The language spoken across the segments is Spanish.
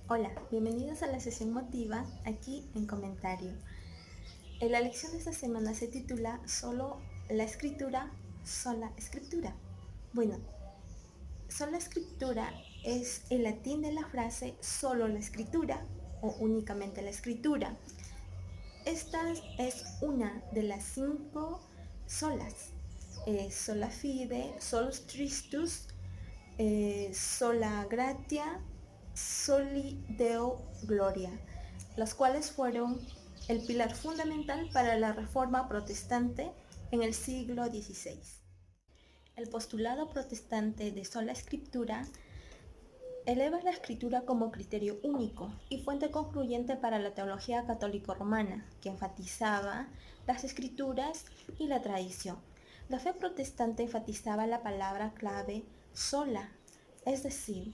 Hola, bienvenidos a la sesión Motiva, aquí en comentario. La lección de esta semana se titula Solo la escritura, sola escritura. Bueno, sola escritura es el latín de la frase solo la escritura o únicamente la escritura. Esta es una de las 5 solas. Sola fide, solus Christus, sola gratia, soli Deo gloria, las cuales fueron el pilar fundamental para la reforma protestante en el siglo XVI. El postulado protestante de sola escritura eleva la escritura como criterio único y fuente concluyente para la teología católico-romana, que enfatizaba las escrituras y la tradición. La fe protestante enfatizaba la palabra clave sola, es decir,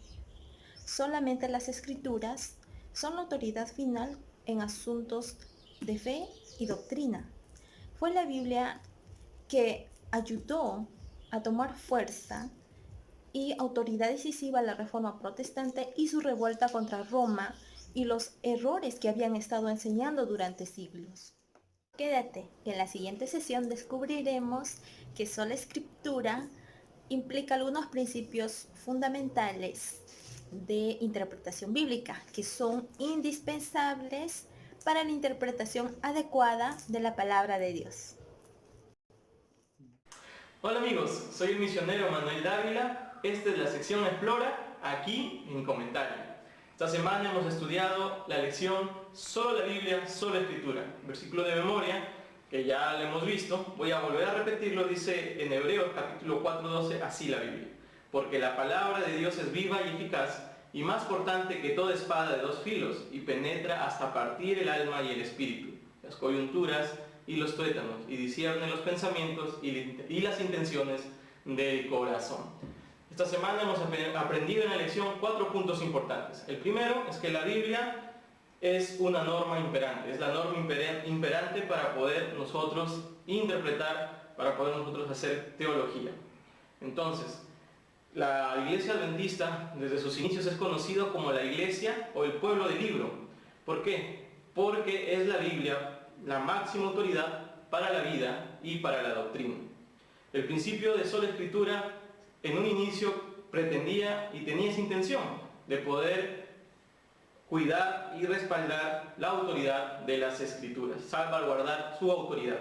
solamente las escrituras son la autoridad final en asuntos de fe y doctrina. Fue la Biblia que ayudó a tomar fuerza y autoridad decisiva a la reforma protestante y su revuelta contra Roma y los errores que habían estado enseñando durante siglos. Quédate, que en la siguiente sesión descubriremos que sola escritura implica algunos principios fundamentales de interpretación bíblica que son indispensables para la interpretación adecuada de la palabra de Dios. Hola amigos, soy el misionero Manuel Dávila. Esta es la sección Explora, aquí en comentario. Esta semana hemos estudiado la lección Solo la Biblia, solo la Escritura. Versículo de memoria, que ya lo hemos visto. Voy a volver a repetirlo, dice en Hebreos capítulo 4:12, así la Biblia. Porque la palabra de Dios es viva y eficaz, y más cortante que toda espada de dos filos, y penetra hasta partir el alma y el espíritu, las coyunturas y los tuétanos, y discierne los pensamientos y las intenciones del corazón. Esta semana hemos aprendido en la lección 4 puntos importantes. El primero es que la Biblia es una norma imperante, es la norma imperante para poder nosotros interpretar, para poder nosotros hacer teología. Entonces, la Iglesia Adventista desde sus inicios es conocido como la Iglesia o el pueblo del libro. ¿Por qué? Porque es la Biblia la máxima autoridad para la vida y para la doctrina. El principio de sola escritura en un inicio pretendía y tenía esa intención de poder cuidar y respaldar la autoridad de las escrituras, salvaguardar su autoridad.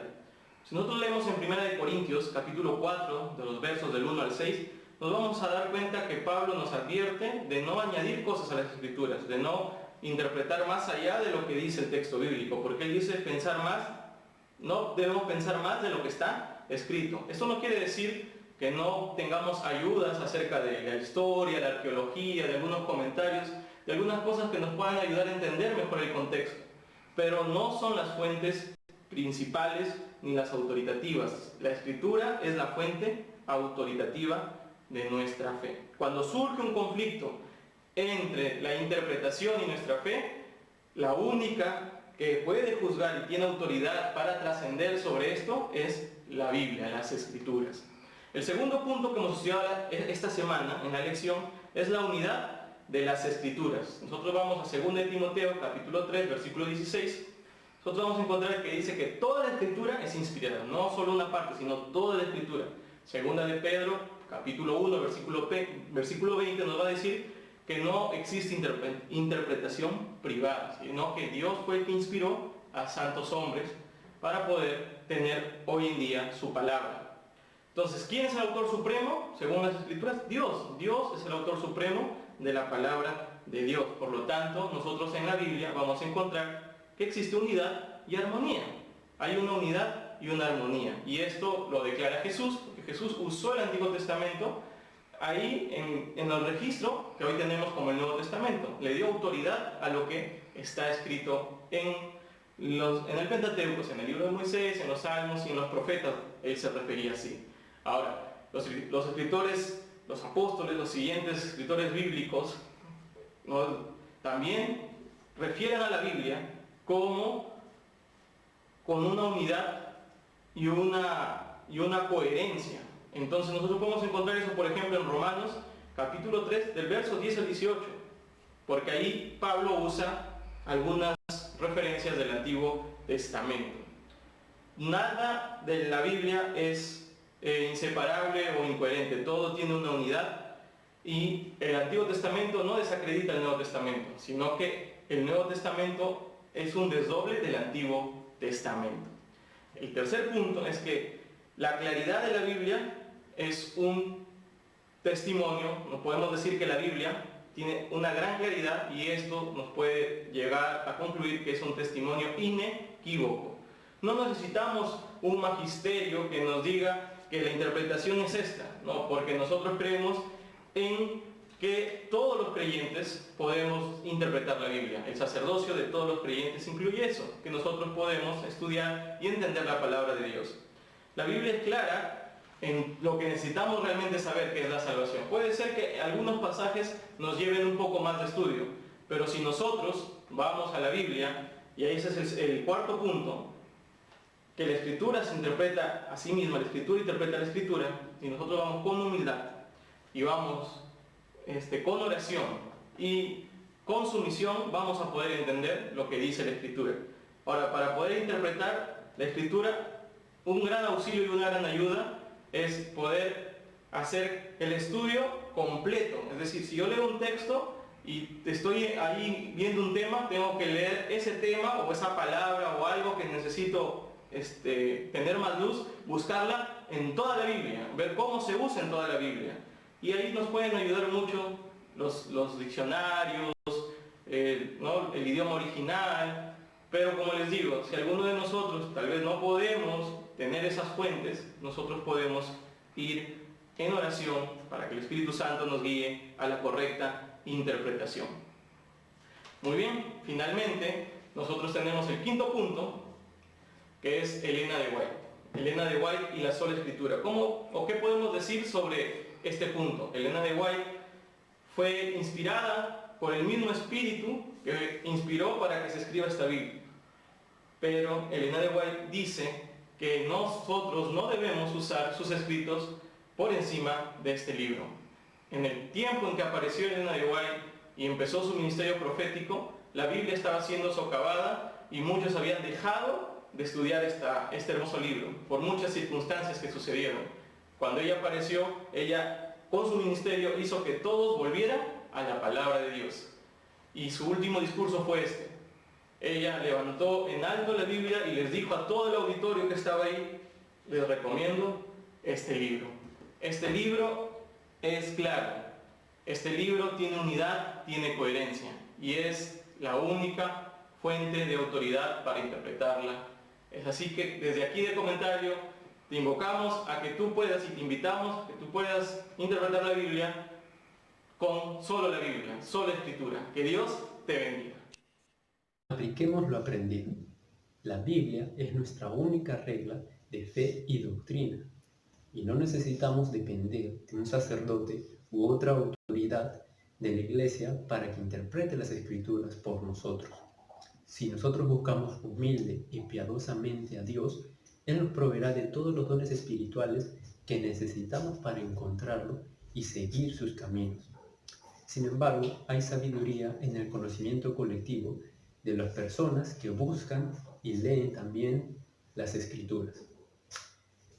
Si nosotros leemos en 1 Corintios capítulo 4, de los versos del 1 al 6, nos vamos a dar cuenta que Pablo nos advierte de no añadir cosas a las escrituras, de no interpretar más allá de lo que dice el texto bíblico, porque él dice pensar más, no debemos pensar más de lo que está escrito. Esto no quiere decir que no tengamos ayudas acerca de la historia, la arqueología, de algunos comentarios, de algunas cosas que nos puedan ayudar a entender mejor el contexto, pero no son las fuentes principales ni las autoritativas. La escritura es la fuente autoritativa de nuestra fe. Cuando surge un conflicto entre la interpretación y nuestra fe, la única que puede juzgar y tiene autoridad para trascender sobre esto es la Biblia, las Escrituras. El segundo punto que hemos estudiado esta semana en la lección es la unidad de las Escrituras. Nosotros vamos a 2 de Timoteo, capítulo 3, versículo 16. Nosotros vamos a encontrar que dice que toda la Escritura es inspirada, no solo una parte, sino toda la Escritura. Segunda de Pedro, capítulo 1, versículo 20 nos va a decir que no existe interpretación privada, sino que Dios fue el que inspiró a santos hombres para poder tener hoy en día su palabra. Entonces, ¿quién es el autor supremo? Según las Escrituras, Dios. Dios es el autor supremo de la palabra de Dios. Por lo tanto, nosotros en la Biblia vamos a encontrar que existe unidad y armonía. Hay una unidad y una armonía. Y esto lo declara Jesús, porque Jesús usó el Antiguo Testamento ahí en el registro que hoy tenemos como el Nuevo Testamento. Le dio autoridad a lo que está escrito en el Pentateuco, en el libro de Moisés, en los Salmos y en los profetas. Él se refería así. Ahora, los escritores, los apóstoles, los siguientes escritores bíblicos, ¿no?, también refieren a la Biblia como con una unidad y una coherencia. Entonces nosotros podemos encontrar eso, por ejemplo, en Romanos capítulo 3, del verso 10 al 18. porque ahí Pablo usa algunas referencias del Antiguo Testamento. Nada de la Biblia es inseparable o incoherente, todo tiene una unidad, y el Antiguo Testamento no desacredita el Nuevo Testamento, sino que el Nuevo Testamento es un desdoble del Antiguo Testamento. El tercer punto es que la claridad de la Biblia es un testimonio. No podemos decir que la Biblia tiene una gran claridad, y esto nos puede llegar a concluir que es un testimonio inequívoco. No necesitamos un magisterio que nos diga que la interpretación es esta, no, porque nosotros creemos en que todos los creyentes podemos interpretar la Biblia. El sacerdocio de todos los creyentes incluye eso, que nosotros podemos estudiar y entender la palabra de Dios. La Biblia es clara en lo que necesitamos realmente saber, que es la salvación. Puede ser que algunos pasajes nos lleven un poco más de estudio, pero si nosotros vamos a la Biblia, y ahí ese es el cuarto punto, que la Escritura se interpreta a sí misma, la Escritura interpreta la Escritura, y nosotros vamos con humildad y vamos con oración y con sumisión, vamos a poder entender lo que dice la Escritura. Ahora, para poder interpretar la Escritura, un gran auxilio y una gran ayuda es poder hacer el estudio completo. Es decir, si yo leo un texto y estoy ahí viendo un tema, tengo que leer ese tema o esa palabra o algo que necesito tener más luz, buscarla en toda la Biblia, ver cómo se usa en toda la Biblia. Y ahí nos pueden ayudar mucho los diccionarios, ¿no? El idioma original. Pero como les digo, si alguno de nosotros tal vez no podemos tener esas fuentes, nosotros podemos ir en oración para que el Espíritu Santo nos guíe a la correcta interpretación. Muy bien, finalmente nosotros tenemos el quinto punto, que es Elena de White. Elena de White y la sola Escritura. ¿Cómo o qué podemos decir sobre este punto? Elena de White fue inspirada por el mismo Espíritu que inspiró para que se escriba esta Biblia. Pero Elena de White dice que nosotros no debemos usar sus escritos por encima de este libro. En el tiempo en que apareció Elena de White y empezó su ministerio profético, la Biblia estaba siendo socavada y muchos habían dejado de estudiar este hermoso libro por muchas circunstancias que sucedieron. Cuando ella apareció, ella con su ministerio hizo que todos volvieran a la palabra de Dios. Y su último discurso fue este. Ella levantó en alto la Biblia y les dijo a todo el auditorio que estaba ahí: les recomiendo este libro. Este libro es claro. Este libro tiene unidad, tiene coherencia, y es la única fuente de autoridad para interpretarla. Es así que desde aquí de Comentario te invocamos a que tú puedas, y te invitamos a que tú puedas interpretar la Biblia con solo la Biblia, sola Escritura. Que Dios te bendiga. Apliquemos lo aprendido. La Biblia es nuestra única regla de fe y doctrina, y no necesitamos depender de un sacerdote u otra autoridad de la Iglesia para que interprete las Escrituras por nosotros. Si nosotros buscamos humilde y piadosamente a Dios, Él nos proveerá de todos los dones espirituales que necesitamos para encontrarlo y seguir sus caminos. Sin embargo, hay sabiduría en el conocimiento colectivo de las personas que buscan y leen también las Escrituras.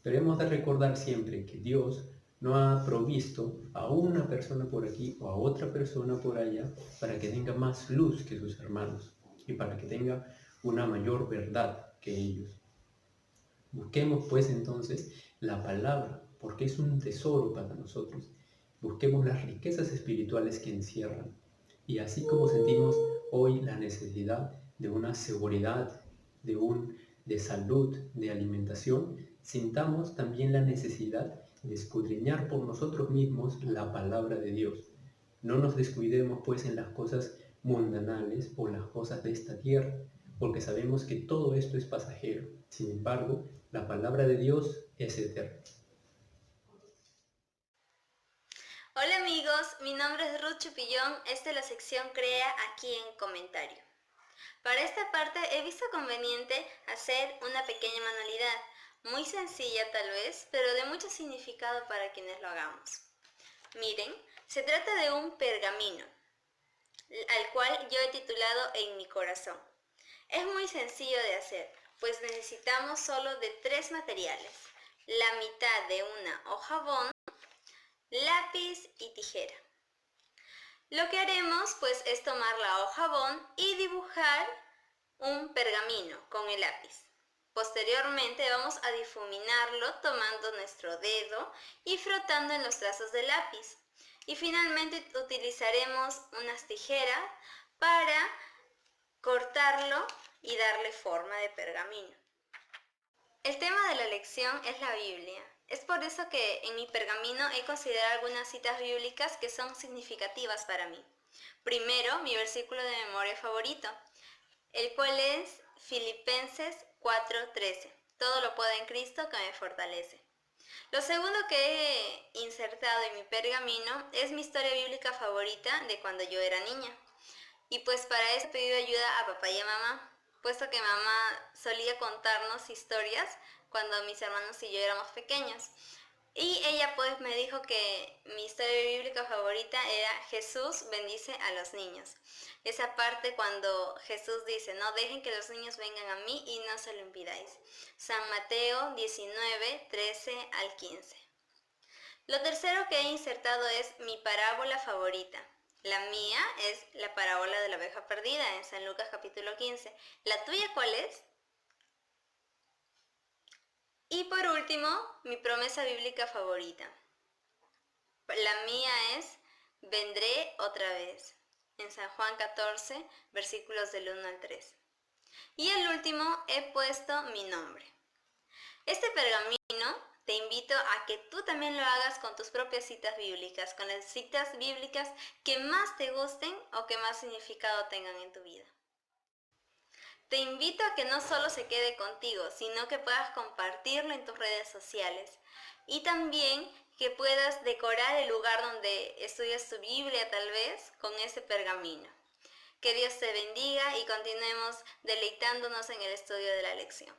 Pero hemos de recordar siempre que Dios no ha provisto a una persona por aquí o a otra persona por allá para que tenga más luz que sus hermanos y para que tenga una mayor verdad que ellos. Busquemos pues entonces la palabra, porque es un tesoro para nosotros. Busquemos las riquezas espirituales que encierran. Y así como sentimos hoy la necesidad de una seguridad, de salud, de alimentación, sintamos también la necesidad de escudriñar por nosotros mismos la palabra de Dios. No nos descuidemos pues en las cosas mundanales o las cosas de esta tierra, porque sabemos que todo esto es pasajero. Sin embargo, la palabra de Dios es eterna. Hola amigos, mi nombre es Ruth Chupillón, esta es la sección Crea aquí en Comentario. Para esta parte he visto conveniente hacer una pequeña manualidad, muy sencilla tal vez, pero de mucho significado para quienes lo hagamos. Miren, se trata de un pergamino. al cual yo he titulado En mi corazón. Es muy sencillo de hacer, pues necesitamos solo de 3 materiales: la mitad de una hoja bond, lápiz y tijera. Lo que haremos pues es tomar la hoja bond y dibujar un pergamino con el lápiz. Posteriormente vamos a difuminarlo tomando nuestro dedo y frotando en los trazos del lápiz. Y finalmente utilizaremos unas tijeras para cortarlo y darle forma de pergamino. El tema de la lección es la Biblia. Es por eso que en mi pergamino he considerado algunas citas bíblicas que son significativas para mí. Primero, mi versículo de memoria favorito, el cual es Filipenses 4:13. Todo lo puedo en Cristo que me fortalece. Lo segundo que he insertado en mi pergamino es mi historia bíblica favorita de cuando yo era niña. Y pues para eso he pedido ayuda a papá y a mamá, puesto que mamá solía contarnos historias cuando mis hermanos y yo éramos pequeños. Y ella pues me dijo que mi historia bíblica favorita era Jesús bendice a los niños. Esa parte cuando Jesús dice, no dejen que los niños vengan a mí y no se lo impidáis. San Mateo 19, 13 al 15. Lo tercero que he insertado es mi parábola favorita. La mía es la parábola de la oveja perdida en San Lucas capítulo 15. ¿La tuya cuál es? Y por último, mi promesa bíblica favorita. La mía es vendré otra vez en San Juan 14, versículos del 1 al 3. Y el último he puesto mi nombre. Este pergamino te invito a que tú también lo hagas con tus propias citas bíblicas, con las citas bíblicas que más te gusten o que más significado tengan en tu vida. Te invito a que no solo se quede contigo, sino que puedas compartirlo en tus redes sociales y también que puedas decorar el lugar donde estudias tu Biblia tal vez con ese pergamino. Que Dios te bendiga y continuemos deleitándonos en el estudio de la lección.